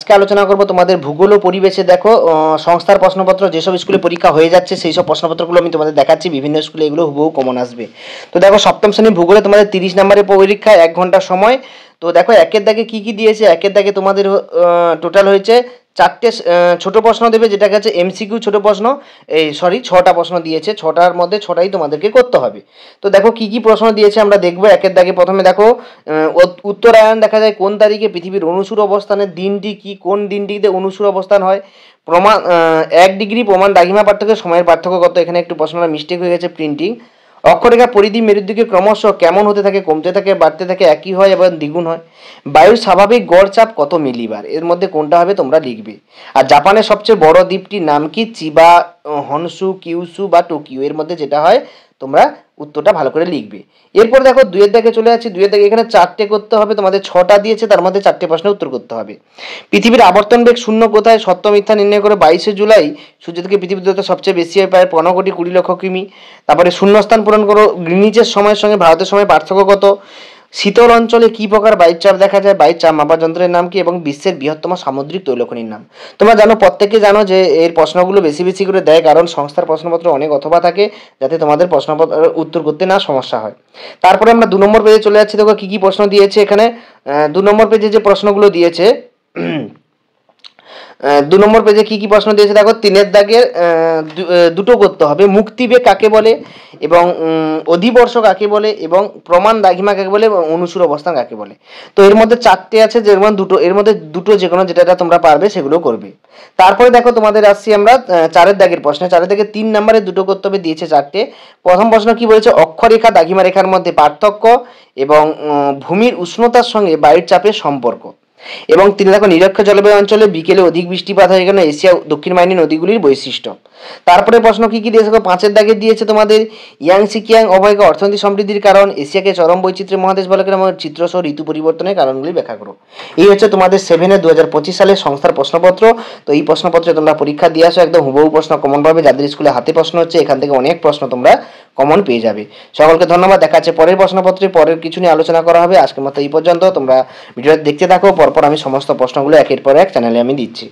আজকে আলোচনা করব তোমাদের ভূগোল ও পরিবেশে। দেখো সংস্থার প্রশ্নপত্র যেসব স্কুলে পরীক্ষা হয়ে যাচ্ছে সেই সব প্রশ্নপত্রগুলো আমি তোমাদের দেখাচ্ছি, বিভিন্ন স্কুলে এগুলো হুবহু কমন আসবে। তো দেখো সপ্তম শ্রেণীর ভূগোলে তোমাদের 30 নম্বরের পরীক্ষা, 1 ঘন্টা সময়। তো দেখো একের দাগে কি কি দিয়েছে। একের দাগে তোমাদের টোটাল হয়েছে 4টে ছোট প্রশ্ন দেবে, যেটাকে হচ্ছে এমসিকিউ ছোট প্রশ্ন। এই সরি 6টা প্রশ্ন দিয়েছে, 6টার মধ্যে 6টাই তোমাদেরকে করতে হবে। তো দেখো কি কি প্রশ্ন দিয়েছে আমরা দেখবো একের দাগে। প্রথমে দেখো উত্তরায়ণ দেখা যায় কোন তারিখে, পৃথিবীর অনুসূর অবস্থানের দিনটি কি, কোন দিনটিতে অনুসূর অবস্থান হয়, প্রমাণ 1 ডিগ্রি প্রমাণ দ্রাঘিমা পার্থক্য, সময়ের পার্থক্য কত। এখানে একটু প্রশ্নটা মিস্টেক হয়ে গেছে প্রিন্টিং। অক্ষরেখা পরিধি মেরুর দিকে ক্রমশ কেমন হতে থাকে, কমতে থাকে, বাড়তে থাকে, একই হয় এবং দ্বিগুণ হয়। বায়ুর স্বাভাবিক গড় চাপ কত মিলিবার, এর মধ্যে কোনটা হবে তোমরা লিখবে। আর জাপানের সবচেয়ে বড় দ্বীপটির নাম কি, চিবা, হনসু, কিউসু বা টোকিও, এর মধ্যে যেটা হয় তোমরা উত্তরটা ভালো করে লিখবে। এরপর দেখো দুইয়ের দাগে চলে যাচ্ছে। দুইয়ের দাগে এখানে 4টে করতে হবে, তোমাদের 6টা দিয়েছে, তার মধ্যে 4টে প্রশ্নের উত্তর করতে হবে। পৃথিবীর আবর্তন বেগ শূন্য কোথায়, সত্য মিথ্যা নির্ণয় করে 22শে জুলাই সূর্য থেকে পৃথিবীর দূরত্ব সবচেয়ে বেশি হয়, প্রায় 15,20,00,000 কিমি। তারপরে শূন্যস্থান পূরণ করো, গ্রিনিচের সময়ের সঙ্গে ভারতের সময় পার্থক্য কত। শীতল অঞ্চলে কি প্রকার বায়ুর চাপ দেখা যায়, বায়ুর চাপ মাপার যন্ত্রের নাম কি, এবং বিশ্বের বৃহত্তম সামুদ্রিক তৈলখনির নাম। তোমরা জানো, প্রত্যেকে জানো যে এর প্রশ্নগুলো বেশি বেশি করে দেয়, কারণ সংস্থার প্রশ্নপত্র অনেক অথবা থাকে, যাতে তোমাদের প্রশ্নপত্র উত্তর করতে না সমস্যা হয়। তারপরে আমরা 2 নম্বর পেজে চলে যাচ্ছি। দেখো কি কি প্রশ্ন দিয়েছে এখানে। 2 নম্বর পেজে যে প্রশ্নগুলো দিয়েছে 2 নম্বর পেজে কি কি প্রশ্ন দিয়েছে দেখো। 3-এর দাগের দুটো করতে হবে। মুক্তিবেগ কাকে বলে, এবং অধিবর্ষ কাকে বলে, এবং প্রমাণ দ্রাঘিমা কাকে বলে, এবং অনুসূর অবস্থান কাকে বলে। তো এর মধ্যে 4টে আছে, যের মধ্যে দুটো, এর মধ্যে দুটো যে কোনো যেটা তোমরা পারবে সেগুলো করবে। তারপরে দেখো তোমাদের আসছি আমরা 4-এর দাগের প্রশ্নে। 4-এর দাগে 3 নম্বরে দুটো করতে হবে, দিয়েছে 4টে। প্রথম প্রশ্ন কি বলেছে, অক্ষরেখা দ্রাঘিমা রেখার মধ্যে পার্থক্য, এবং ভূমির উষ্ণতার সঙ্গে বায়ুর চাপের সম্পর্ক। এবং 3 দেখো নিরক্ষ জলবায়ু অঞ্চলে বিকেলে অধিক বৃষ্টিপাত হয় কেন, এশিয়া দক্ষিণ বাহিনী নদীগুলির বৈশিষ্ট্য। তারপরে প্রশ্ন কি কি দিয়েছে, 5-এর দাগে দিয়েছে তোমাদের ইয়াংসি কিয়াং অববাহিকা অর্থনৈতিক সমৃদ্ধির কারণ, এশিয়াকে চরম বৈচিত্র্যের মহাদেশ বলে কেন, চিত্রসহ ঋতু পরিবর্তনের কারণগুলি ব্যাখ্যা করো। এই হচ্ছে তোমাদের 7-এর 2025 সালের সংস্থার প্রশ্নপত্র। তো এই প্রশ্নপত্রে তোমরা পরীক্ষা দিয়ে আসো, একদম হুবহু প্রশ্ন কমন পাবে। যাদের স্কুলে হাতে প্রশ্ন হচ্ছে, এখান থেকে অনেক প্রশ্ন তোমরা কমন পেয়ে যাবে। সকলকে ধন্যবাদ। দেখা যাচ্ছে পরের প্রশ্নপত্রে, পরের কিছু নিয়ে আলোচনা করা হবে। আজকের মতো এই পর্যন্ত। তোমরা ভিডিওটা দেখতে থাকো, পরপর আমি সমস্ত প্রশ্নগুলো একের পর এক চ্যানেলে আমি দিচ্ছি।